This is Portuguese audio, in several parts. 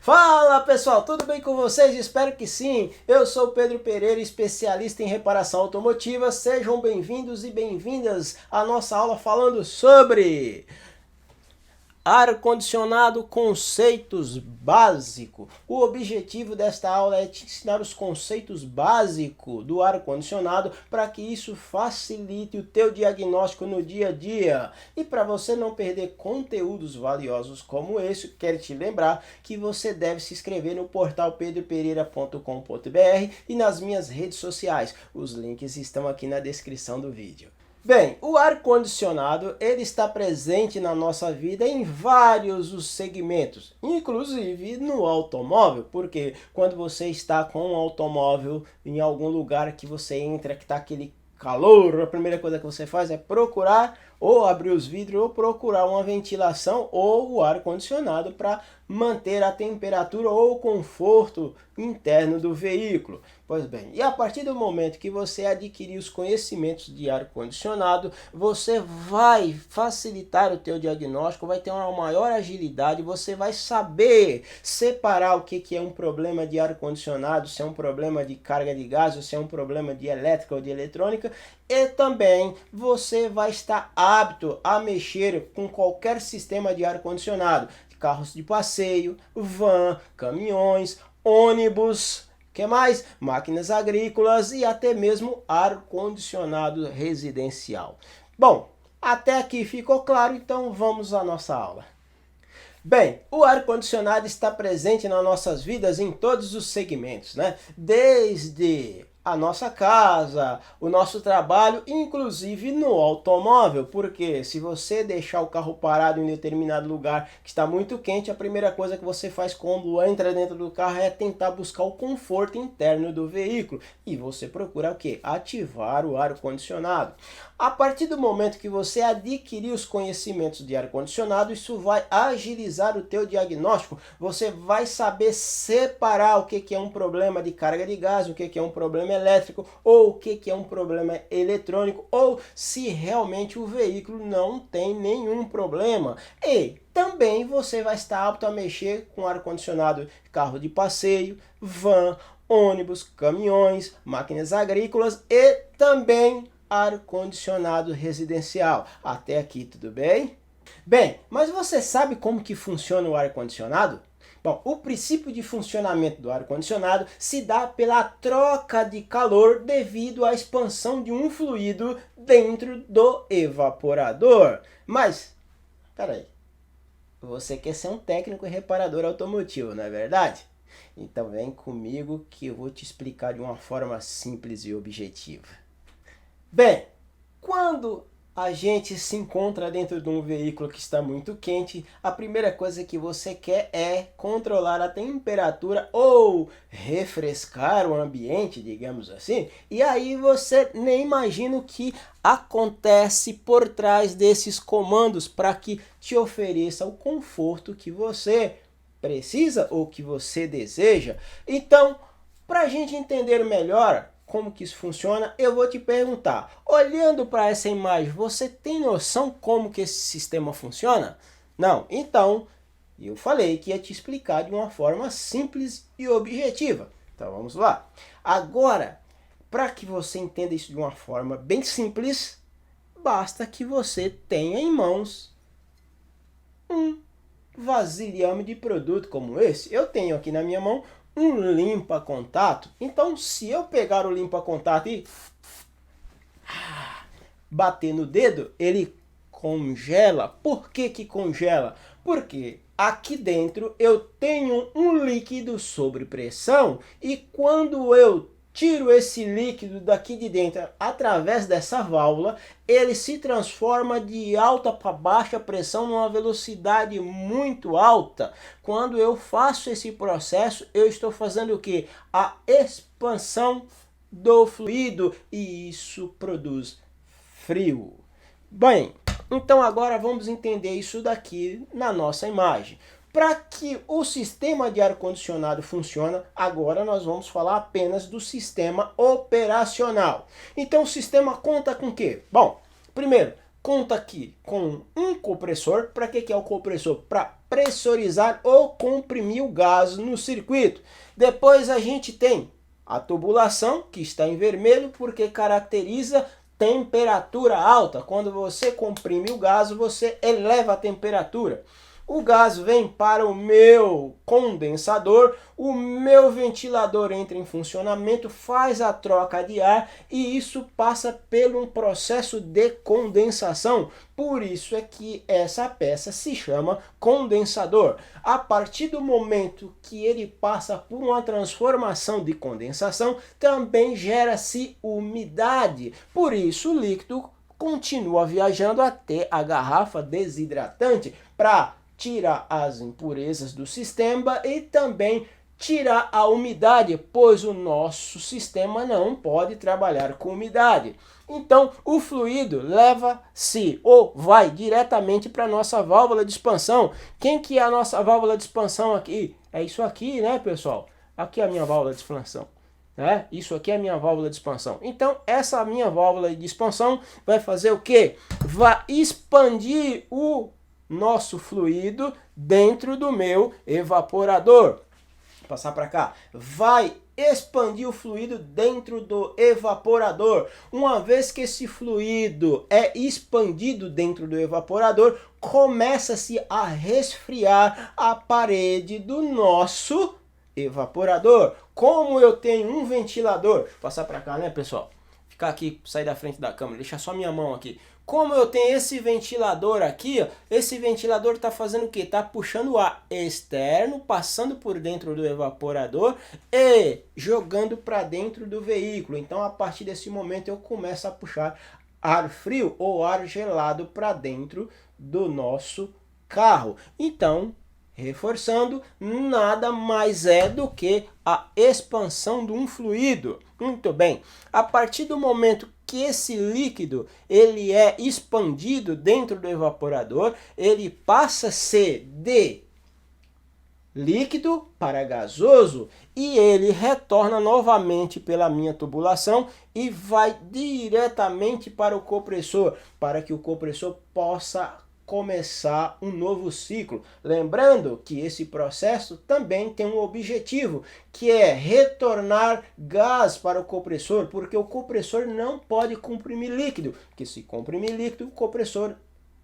Fala pessoal, tudo bem com vocês? Espero que sim. Eu sou o Pedro Pereira, especialista em reparação automotiva. Sejam bem-vindos e bem-vindas à nossa aula falando sobre ar-condicionado, conceitos básicos. O objetivo desta aula é te ensinar os conceitos básicos do ar-condicionado para que isso facilite o teu diagnóstico no dia a dia. E para você não perder conteúdos valiosos como esse, quero te lembrar que você deve se inscrever no portal pedropereira.com.br e nas minhas redes sociais. Os links estão aqui na descrição do vídeo. Bem, o ar-condicionado ele está presente na nossa vida em vários os segmentos, inclusive no automóvel, porque quando você está com um automóvel em algum lugar que você entra, que está aquele calor, a primeira coisa que você faz é procurar ou abrir os vidros ou procurar uma ventilação ou o ar-condicionado para manter a temperatura ou o conforto interno do veículo. Pois bem, e a partir do momento que você adquirir os conhecimentos de ar-condicionado, você vai facilitar o teu diagnóstico, vai ter uma maior agilidade, você vai saber separar o que é um problema de ar-condicionado, se é um problema de carga de gás, ou se é um problema de elétrica ou de eletrônica, e também você vai estar apto a mexer com qualquer sistema de ar-condicionado, carros de passeio, van, caminhões, ônibus, que mais? Máquinas agrícolas e até mesmo ar-condicionado residencial. Bom, até aqui ficou claro, então vamos à nossa aula. Bem, o ar-condicionado está presente nas nossas vidas em todos os segmentos, né? Desde a nossa casa, o nosso trabalho, inclusive no automóvel, porque se você deixar o carro parado em determinado lugar que está muito quente, a primeira coisa que você faz quando entra dentro do carro é tentar buscar o conforto interno do veículo, e você procura o quê? Ativar o ar-condicionado. A partir do momento que você adquirir os conhecimentos de ar-condicionado, isso vai agilizar o teu diagnóstico, você vai saber separar o que é um problema de carga de gás, o que é um problema elétrico, ou o que é um problema eletrônico, ou se realmente o veículo não tem nenhum problema. E também você vai estar apto a mexer com ar-condicionado de carro de passeio, van, ônibus, caminhões, máquinas agrícolas e também ar-condicionado residencial. Até aqui tudo bem? Bem, mas você sabe como que funciona o ar-condicionado? Bom, o princípio de funcionamento do ar-condicionado se dá pela troca de calor devido à expansão de um fluido dentro do evaporador. Mas, peraí, você quer ser um técnico e reparador automotivo, não é verdade? Então vem comigo que eu vou te explicar de uma forma simples e objetiva. Bem, quando a gente se encontra dentro de um veículo que está muito quente, a primeira coisa que você quer é controlar a temperatura ou refrescar o ambiente, digamos assim, e aí você nem imagina o que acontece por trás desses comandos para que te ofereça o conforto que você precisa ou que você deseja. Então, para a gente entender melhor como que isso funciona, eu vou te perguntar, olhando para essa imagem, você tem noção como que esse sistema funciona? Não? Então, eu falei que ia te explicar de uma forma simples e objetiva. Então vamos lá. Agora, para que você entenda isso de uma forma bem simples, basta que você tenha em mãos um vasilhame de produto como esse. Eu tenho aqui na minha mão um limpa-contato. Então, se eu pegar o limpa-contato e bater no dedo, ele congela. Por que que congela? Porque aqui dentro eu tenho um líquido sob pressão e quando eu tiro esse líquido daqui de dentro através dessa válvula, ele se transforma de alta para baixa pressão numa velocidade muito alta. Quando eu faço esse processo, eu estou fazendo o quê? A expansão do fluido e isso produz frio. Bem, então agora vamos entender isso daqui na nossa imagem. Para que o sistema de ar-condicionado funcione, agora nós vamos falar apenas do sistema operacional. Então o sistema conta com o quê? Bom, primeiro, conta aqui com um compressor. Para que é o compressor? Para pressurizar ou comprimir o gás no circuito. Depois a gente tem a tubulação, que está em vermelho, porque caracteriza temperatura alta. Quando você comprime o gás, você eleva a temperatura. O gás vem para o meu condensador, o meu ventilador entra em funcionamento, faz a troca de ar e isso passa por um processo de condensação. Por isso é que essa peça se chama condensador. A partir do momento que ele passa por uma transformação de condensação, também gera-se umidade. Por isso o líquido continua viajando até a garrafa desidratante para tirar as impurezas do sistema e também tirar a umidade, pois o nosso sistema não pode trabalhar com umidade. Então, o fluido leva-se ou vai diretamente para a nossa válvula de expansão. Quem que é a nossa válvula de expansão aqui? É isso aqui, né, pessoal? Aqui é a minha válvula de expansão. Isso aqui é a minha válvula de expansão. Então, essa minha válvula de expansão vai fazer o quê? Vai expandir o nosso fluido dentro do meu evaporador. Vou passar para cá. Vai expandir o fluido dentro do evaporador. Uma vez que esse fluido é expandido dentro do evaporador, começa-se a resfriar a parede do nosso evaporador. Como eu tenho um ventilador, vou passar para cá, né, pessoal? Ficar aqui, sair da frente da câmera, deixar só minha mão aqui. Como eu tenho esse ventilador aqui, ó, esse ventilador está fazendo o quê? Está puxando o ar externo, passando por dentro do evaporador e jogando para dentro do veículo. Então, a partir desse momento, eu começo a puxar ar frio ou ar gelado para dentro do nosso carro. Então, reforçando, nada mais é do que a expansão de um fluido. Muito bem. A partir do momento que esse líquido ele é expandido dentro do evaporador, ele passa a ser de líquido para gasoso e ele retorna novamente pela minha tubulação e vai diretamente para o compressor, para que o compressor possa começar um novo ciclo. Lembrando que esse processo também tem um objetivo, que é retornar gás para o compressor, porque o compressor não pode comprimir líquido, porque se comprimir líquido, o compressor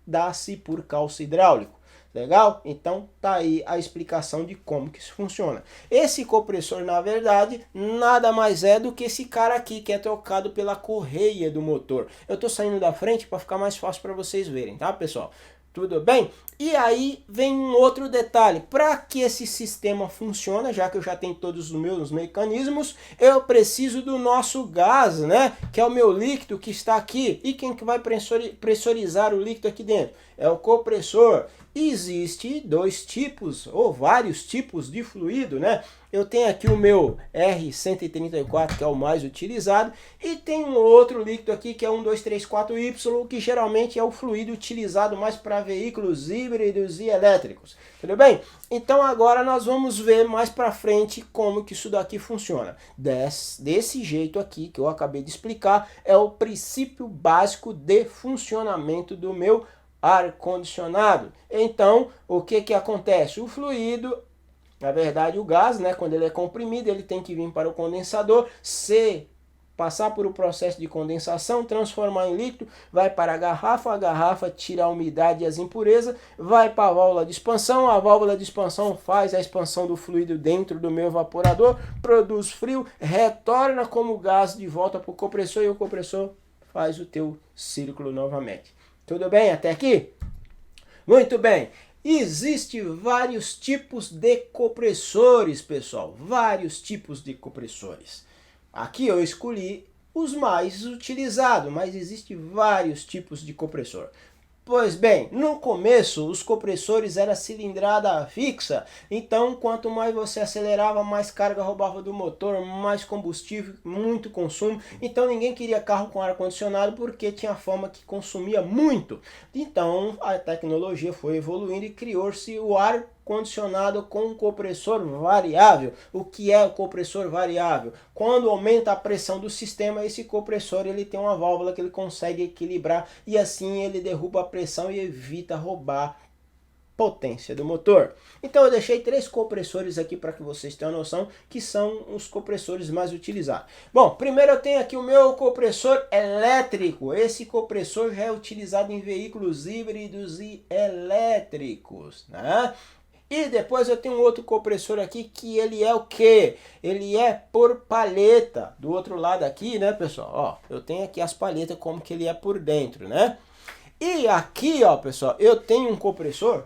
dá-se por calço hidráulico. Legal? Então tá aí a explicação de como que isso funciona. Esse compressor, na verdade, nada mais é do que esse cara aqui que é trocado pela correia do motor. Eu tô saindo da frente para ficar mais fácil para vocês verem, tá, pessoal? Tudo bem? E aí vem um outro detalhe. Para que esse sistema funcione, já que eu já tenho todos os meus mecanismos, eu preciso do nosso gás, né? Que é o meu líquido que está aqui. E quem que vai pressurizar o líquido aqui dentro? É o compressor. Existe dois tipos ou vários tipos de fluido, né? Eu tenho aqui o meu R134, que é o mais utilizado, e tem um outro líquido aqui que é 1234Y, que geralmente é o fluido utilizado mais para veículos híbridos e elétricos. Tudo bem? Então agora nós vamos ver mais para frente como que isso daqui funciona. Desse jeito aqui que eu acabei de explicar, é o princípio básico de funcionamento do meu ar-condicionado. Então, o que que acontece? O fluido, na verdade o gás, né, quando ele é comprimido, ele tem que vir para o condensador, passar por um processo de condensação, transformar em líquido, vai para a garrafa tira a umidade e as impurezas, vai para a válvula de expansão, a válvula de expansão faz a expansão do fluido dentro do meu evaporador, produz frio, retorna como gás de volta para o compressor e o compressor faz o teu círculo novamente. Tudo bem até aqui? Muito bem. Existem vários tipos de compressores, pessoal. Vários tipos de compressores. Aqui eu escolhi os mais utilizados, mas existem vários tipos de compressor. Pois bem, no começo os compressores eram cilindrada fixa, então quanto mais você acelerava, mais carga roubava do motor, mais combustível, muito consumo. Então ninguém queria carro com ar-condicionado porque tinha fama que consumia muito. Então a tecnologia foi evoluindo e criou-se o ar ar-condicionado com um compressor variável. O que é o compressor variável? Quando aumenta a pressão do sistema, esse compressor ele tem uma válvula que ele consegue equilibrar e assim ele derruba a pressão e evita roubar potência do motor. Então eu deixei 3 compressores aqui para que vocês tenham noção que são os compressores mais utilizados. Bom, primeiro eu tenho aqui o meu compressor elétrico. Esse compressor já é utilizado em veículos híbridos e elétricos, né? E depois eu tenho um outro compressor aqui que ele é o quê? Ele é por palheta. Do outro lado aqui, né, pessoal? Ó, eu tenho aqui as palhetas como que ele é por dentro, né? E aqui, ó, pessoal, eu tenho um compressor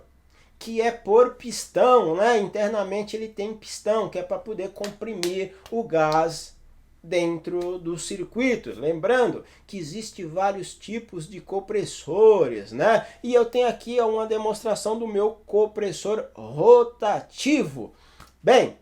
que é por pistão, né? Internamente ele tem pistão, que é para poder comprimir o gás dentro do circuito. Lembrando que existe vários tipos de compressores, né? E eu tenho aqui uma demonstração do meu compressor rotativo. Bem,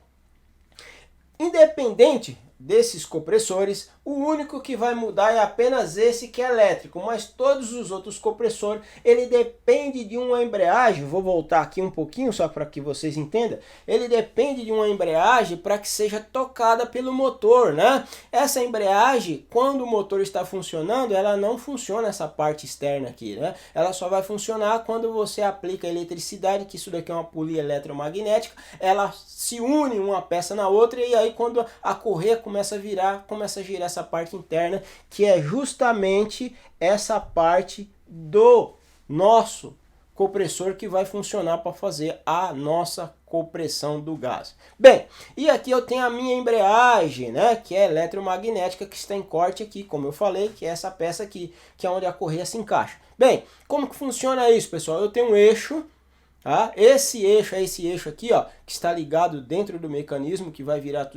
independente desses compressores, o único que vai mudar é apenas esse que é elétrico, mas todos os outros compressores, ele depende de uma embreagem. Vou voltar aqui um pouquinho só para que vocês entendam. Ele depende de uma embreagem para que seja tocada pelo motor, né? Essa embreagem, quando o motor está funcionando, ela não funciona essa parte externa aqui, né? Ela só vai funcionar quando você aplica eletricidade, que isso daqui é uma polia eletromagnética, ela se une uma peça na outra e aí quando a correia começa a girar essa parte interna, que é justamente essa parte do nosso compressor que vai funcionar para fazer a nossa compressão do gás. Bem, e aqui eu tenho a minha embreagem, né, que é eletromagnética, que está em corte aqui, como eu falei, que é essa peça aqui, que é onde a correia se encaixa. Bem, como que funciona isso, pessoal? Eu tenho um eixo. Tá? Esse eixo é esse eixo aqui, ó, que está ligado dentro do mecanismo, que vai virar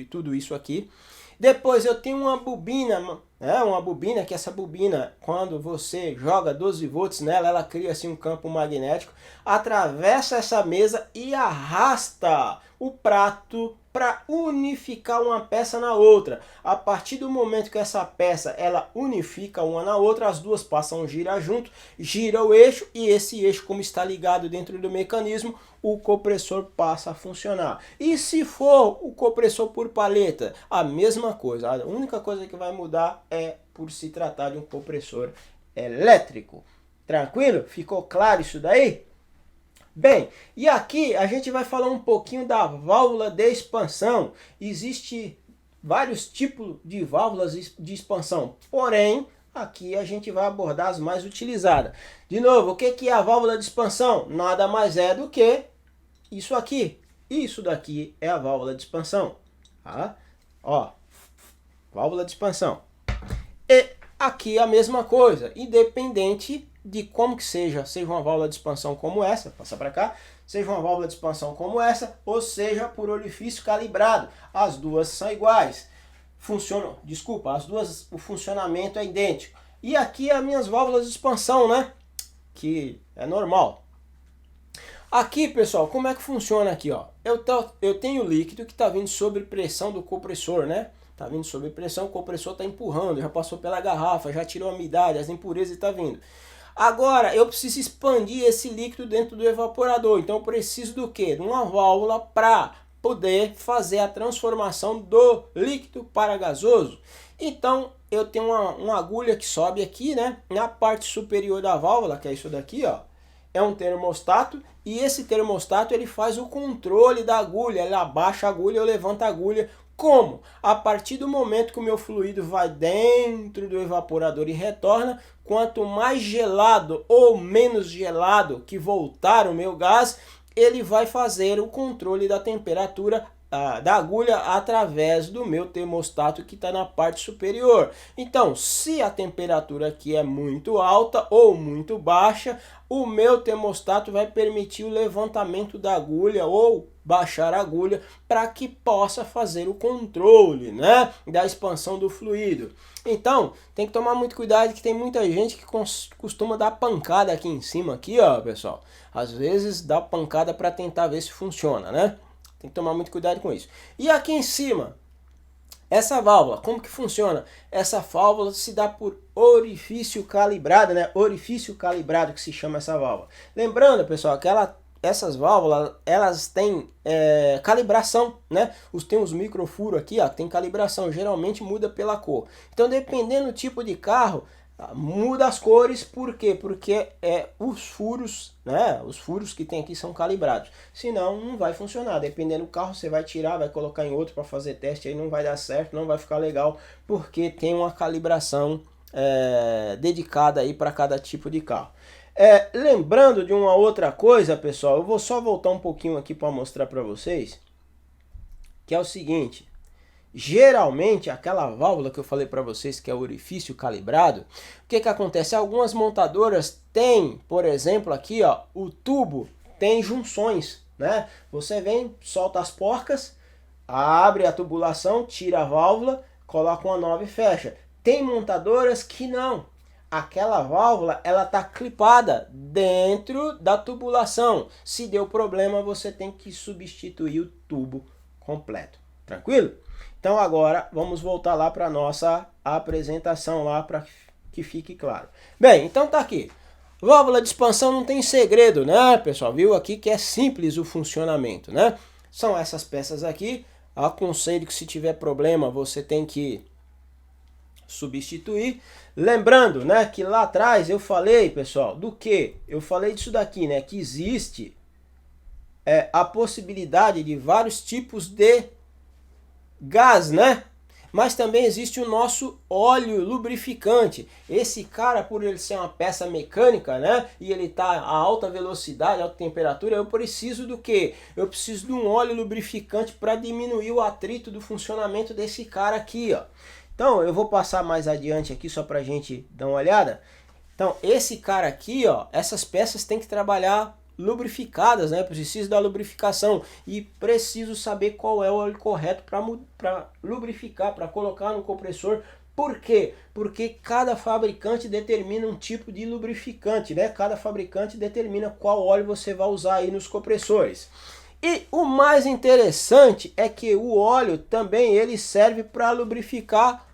tudo isso aqui. Depois eu tenho uma bobina, né? Uma bobina, que essa bobina, quando você joga 12 volts nela, ela cria assim um campo magnético, atravessa essa mesa e arrasta o prato para unificar uma peça na outra. A partir do momento que essa peça ela unifica uma na outra, as duas passam a girar junto, gira o eixo e esse eixo, como está ligado dentro do mecanismo, o compressor passa a funcionar. E se for o compressor por palheta, a mesma coisa. A única coisa que vai mudar é por se tratar de um compressor elétrico. Tranquilo? Ficou claro isso daí? Bem, e aqui a gente vai falar um pouquinho da válvula de expansão. Existe vários tipos de válvulas de expansão, porém, aqui a gente vai abordar as mais utilizadas. De novo, o que é a válvula de expansão? Nada mais é do que isso aqui. Isso daqui é a válvula de expansão. Tá? Ó, válvula de expansão. E aqui a mesma coisa, independente de como que seja uma válvula de expansão como essa, passa para cá, seja uma válvula de expansão como essa, ou seja por orifício calibrado, as duas são iguais. Funcionam, desculpa, as duas, o funcionamento é idêntico. E aqui as minhas válvulas de expansão, né? Que é normal. Aqui, pessoal, como é que funciona aqui, ó? Eu tenho líquido que está vindo sob pressão do compressor, né? Tá vindo sob pressão, o compressor está empurrando, já passou pela garrafa, já tirou a umidade, as impurezas está vindo. Agora, eu preciso expandir esse líquido dentro do evaporador. Então, eu preciso do quê? De uma válvula para poder fazer a transformação do líquido para gasoso. Então, eu tenho uma agulha que sobe aqui, né? Na parte superior da válvula, que é isso daqui, ó. É um termostato. E esse termostato, ele faz o controle da agulha. Ele abaixa a agulha, eu levanto a agulha. Como? A partir do momento que o meu fluido vai dentro do evaporador e retorna, quanto mais gelado ou menos gelado que voltar o meu gás, ele vai fazer o controle da temperatura da agulha através do meu termostato que está na parte superior. Então, se a temperatura aqui é muito alta ou muito baixa, o meu termostato vai permitir o levantamento da agulha ou baixar a agulha para que possa fazer o controle, né, da expansão do fluido. Então, tem que tomar muito cuidado que tem muita gente que costuma dar pancada aqui em cima, aqui, ó, pessoal. Às vezes dá pancada para tentar ver se funciona, né? Tem que tomar muito cuidado com isso. E aqui em cima, essa válvula, como que funciona? Essa válvula se dá por orifício calibrado, né? Orifício calibrado que se chama essa válvula. Lembrando, pessoal, que ela essas válvulas, elas têm calibração, né? Tem os microfuros aqui, ó, tem calibração, geralmente muda pela cor. Então, dependendo do tipo de carro, muda as cores. Por quê? Porque os furos, né? Os furos que tem aqui são calibrados. Senão, não vai funcionar. Dependendo do carro, você vai tirar, vai colocar em outro para fazer teste, aí não vai dar certo, não vai ficar legal, porque tem uma calibração dedicada aí para cada tipo de carro. Lembrando de uma outra coisa, pessoal, eu vou só voltar um pouquinho aqui para mostrar para vocês, que é o seguinte: geralmente aquela válvula que eu falei para vocês, que é o orifício calibrado, o que acontece? Algumas montadoras têm, por exemplo, aqui, ó, o tubo tem junções, né? Você vem, solta as porcas, abre a tubulação, tira a válvula, coloca uma nova e fecha. Tem montadoras que não. Aquela válvula, ela tá clipada dentro da tubulação. Se deu problema, você tem que substituir o tubo completo. Tranquilo? Então agora vamos voltar lá para nossa apresentação lá para que fique claro. Bem, então tá aqui. Válvula de expansão não tem segredo, né, pessoal? Viu aqui que é simples o funcionamento, né? São essas peças aqui. Aconselho que se tiver problema, você tem que substituir. Lembrando, né, que lá atrás eu falei, pessoal, do que? Eu falei disso daqui, né, que existe a possibilidade de vários tipos de gás, né? Mas também existe o nosso óleo lubrificante. Esse cara, por ele ser uma peça mecânica, né, e ele tá a alta velocidade, alta temperatura, eu preciso do quê? Eu preciso de um óleo lubrificante para diminuir o atrito do funcionamento desse cara aqui, ó. Então, eu vou passar mais adiante aqui só para a gente dar uma olhada. Então, esse cara aqui, ó, essas peças tem que trabalhar lubrificadas, né? Preciso da lubrificação e preciso saber qual é o óleo correto para lubrificar, para colocar no compressor. Por quê? Porque cada fabricante determina um tipo de lubrificante, né? Cada fabricante determina qual óleo você vai usar aí nos compressores. E o mais interessante é que o óleo também ele serve para lubrificar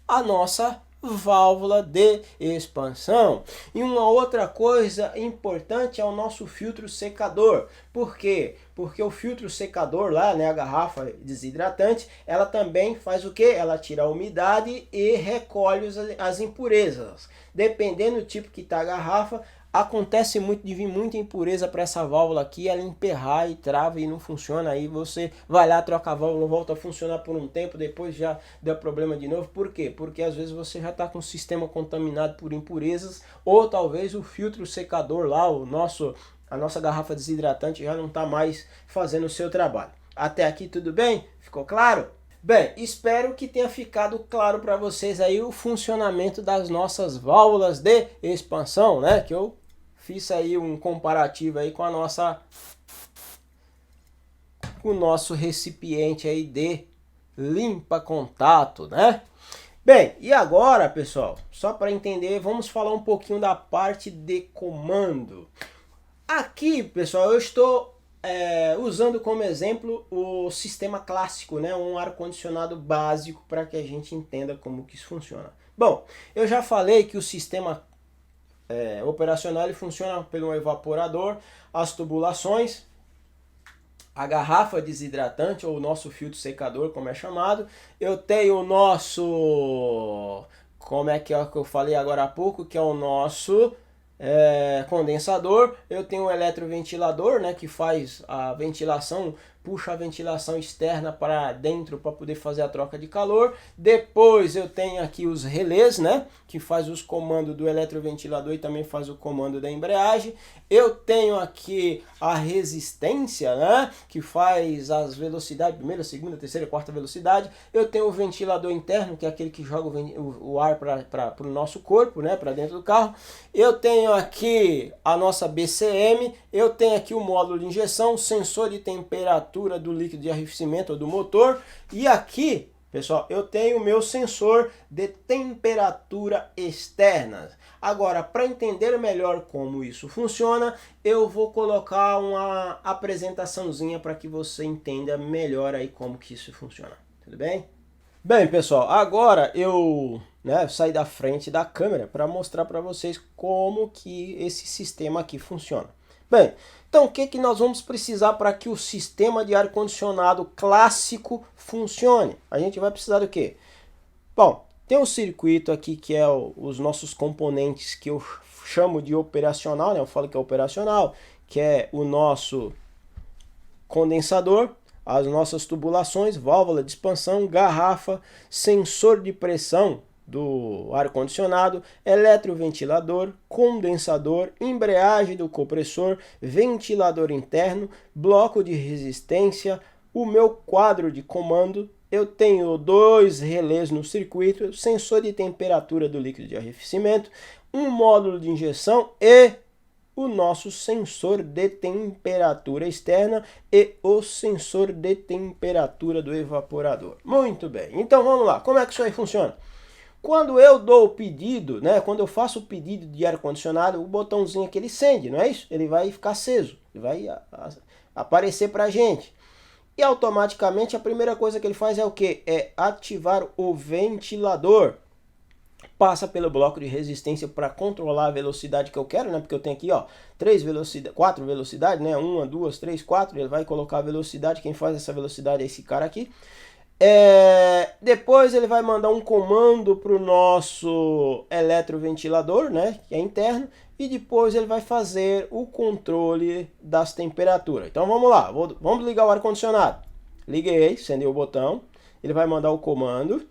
a nossa válvula de expansão. E uma outra coisa importante é o nosso filtro secador. Por quê? Porque o filtro secador lá, né, a garrafa desidratante, ela também faz o quê? Ela tira a umidade e recolhe as impurezas. Dependendo do tipo que está a garrafa, acontece muito de vir muita impureza para essa válvula aqui, ela emperrar e trava e não funciona. Aí você vai lá, troca a válvula, volta a funcionar por um tempo, depois já deu problema de novo. Por quê? Porque às vezes você já está com o sistema contaminado por impurezas, ou talvez o filtro secador lá, a nossa garrafa desidratante já não está mais fazendo o seu trabalho. Até aqui tudo bem? Ficou claro? Bem, espero que tenha ficado claro para vocês aí o funcionamento das nossas válvulas de expansão, né? Que eu fiz aí um comparativo aí com o nosso recipiente aí de limpa contato, né? Bem, e agora, pessoal, só para entender, vamos falar um pouquinho da parte de comando. Aqui, pessoal, eu estou usando como exemplo o sistema clássico, né? Um ar-condicionado básico para que a gente entenda como que isso funciona. Bom, eu já falei que o sistema operacional ele funciona pelo evaporador, as tubulações, a garrafa desidratante ou o nosso filtro secador, como é chamado. Eu tenho o nosso, como é que eu falei agora há pouco, que é o nosso condensador. Eu tenho um eletroventilador, né, que faz a ventilação, puxa a ventilação externa para dentro para poder fazer a troca de calor. Depois eu tenho aqui os relés, né, que faz os comandos do eletroventilador e também faz o comando da embreagem. Eu tenho aqui a resistência, né, que faz as velocidades, primeira, segunda, terceira, quarta velocidade. Eu tenho o ventilador interno, que é aquele que joga o ar para o nosso corpo, né, para dentro do carro. Eu tenho aqui a nossa BCM, eu tenho aqui o módulo de injeção, sensor de temperatura do líquido de arrefecimento ou do motor, e aqui, pessoal, eu tenho o meu sensor de temperatura externa. Agora, para entender melhor como isso funciona, eu vou colocar uma apresentaçãozinha para que você entenda melhor aí como que isso funciona. Tudo bem? Bem, pessoal, agora eu saí da frente da câmera para mostrar para vocês como que esse sistema aqui funciona. Bem, então o que nós vamos precisar para que o sistema de ar-condicionado clássico funcione? A gente vai precisar do quê? Bom, tem um circuito aqui que é os nossos componentes que eu chamo de operacional, né? Eu falo que é operacional, que é o nosso condensador, as nossas tubulações, válvula de expansão, garrafa, sensor de pressão do ar-condicionado, eletroventilador, condensador, embreagem do compressor, ventilador interno, bloco de resistência, o meu quadro de comando. Eu tenho 2 relés no circuito, sensor de temperatura do líquido de arrefecimento, um módulo de injeção e o nosso sensor de temperatura externa e o sensor de temperatura do evaporador. Muito bem, então vamos lá, como é que isso aí funciona? Quando eu dou o pedido, né, quando eu faço o pedido de ar-condicionado, o botãozinho aqui ele acende, não é isso? Ele vai ficar aceso, ele vai aparecer para a gente. E automaticamente a primeira coisa que ele faz é o que? É ativar o ventilador. Passa pelo bloco de resistência para controlar a velocidade que eu quero, né? Porque eu tenho aqui, ó, 4 velocidades, né? 1, 2, 3, 4. Ele vai colocar a velocidade. Quem faz essa velocidade é esse cara aqui. Depois ele vai mandar um comando para o nosso eletroventilador, né? Que é interno. E depois ele vai fazer o controle das temperaturas. Então vamos lá, vamos ligar o ar-condicionado. Liguei, acendeu o botão. Ele vai mandar o comando.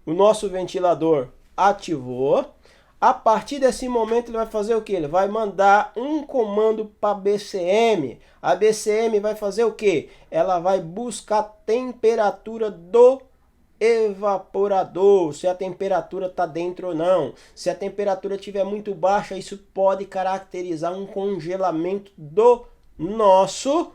O nosso ventilador ativou. A partir desse momento ele vai fazer o que? Ele vai mandar um comando para a BCM. A BCM vai fazer o que? Ela vai buscar a temperatura do evaporador, se a temperatura está dentro ou não. Se a temperatura estiver muito baixa, isso pode caracterizar um congelamento do nosso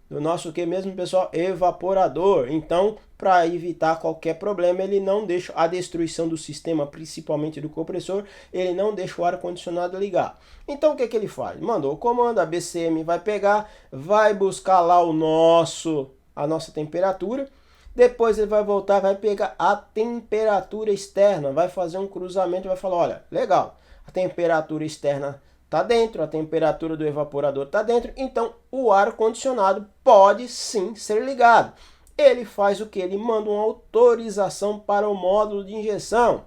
o que mesmo, pessoal? Evaporador. Então, para evitar qualquer problema, ele não deixa a destruição do sistema, principalmente do compressor, ele não deixa o ar-condicionado ligar. Então, o que ele faz? Mandou o comando, a BCM vai pegar, vai buscar lá a nossa temperatura, depois ele vai voltar, vai pegar a temperatura externa, vai fazer um cruzamento e vai falar, olha, legal, a temperatura externa está dentro, a temperatura do evaporador está dentro, então o ar-condicionado pode sim ser ligado. Ele faz o que? Ele manda uma autorização para o módulo de injeção.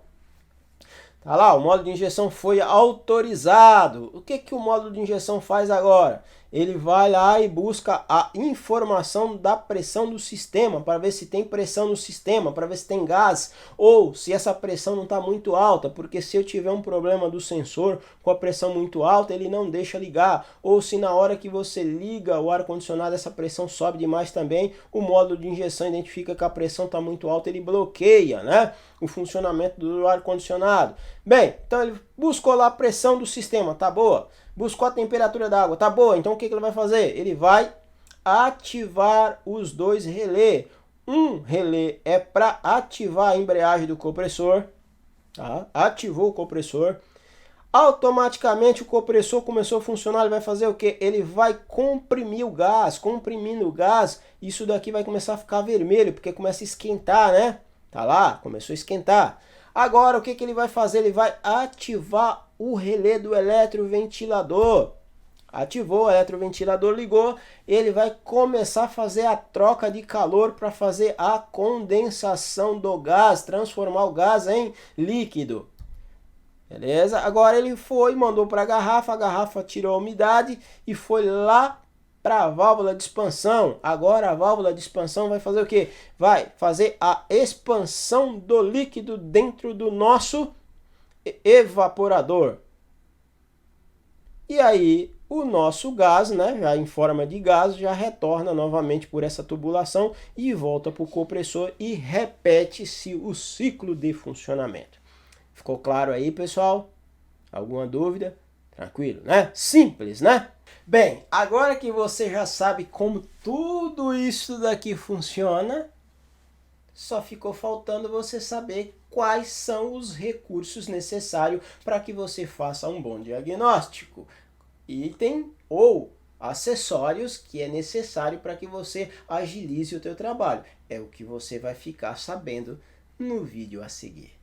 Tá lá, o módulo de injeção foi autorizado. O que o módulo de injeção faz agora? Ele vai lá e busca a informação da pressão do sistema, para ver se tem pressão no sistema, para ver se tem gás, ou se essa pressão não está muito alta, porque se eu tiver um problema do sensor com a pressão muito alta, ele não deixa ligar, ou se na hora que você liga o ar-condicionado essa pressão sobe demais também, o módulo de injeção identifica que a pressão está muito alta, ele bloqueia, né, o funcionamento do ar-condicionado. Bem, então ele buscou lá a pressão do sistema, tá boa? Buscou a temperatura da água, tá boa? Então o que ele vai fazer? Ele vai ativar os 2 relés. Um relé é para ativar a embreagem do compressor, tá? Ativou o compressor. Automaticamente o compressor começou a funcionar, ele vai fazer o que? Ele vai comprimir o gás, comprimindo o gás, isso daqui vai começar a ficar vermelho, porque começa a esquentar, né? Tá lá, começou a esquentar. Agora o que ele vai fazer? Ele vai ativar o relé do eletroventilador. Ativou, o eletroventilador ligou, ele vai começar a fazer a troca de calor para fazer a condensação do gás, transformar o gás em líquido. Beleza? Agora ele foi, mandou para a garrafa tirou a umidade e foi lá para a válvula de expansão. Agora a válvula de expansão vai fazer o quê? Vai fazer a expansão do líquido dentro do nosso evaporador. E aí o nosso gás, né, já em forma de gás, já retorna novamente por essa tubulação e volta para o compressor e repete-se o ciclo de funcionamento. Ficou claro aí, pessoal? Alguma dúvida? Tranquilo, né? Simples, né? Bem, agora que você já sabe como tudo isso daqui funciona, só ficou faltando você saber quais são os recursos necessários para que você faça um bom diagnóstico. Item ou acessórios que é necessário para que você agilize o teu trabalho. É o que você vai ficar sabendo no vídeo a seguir.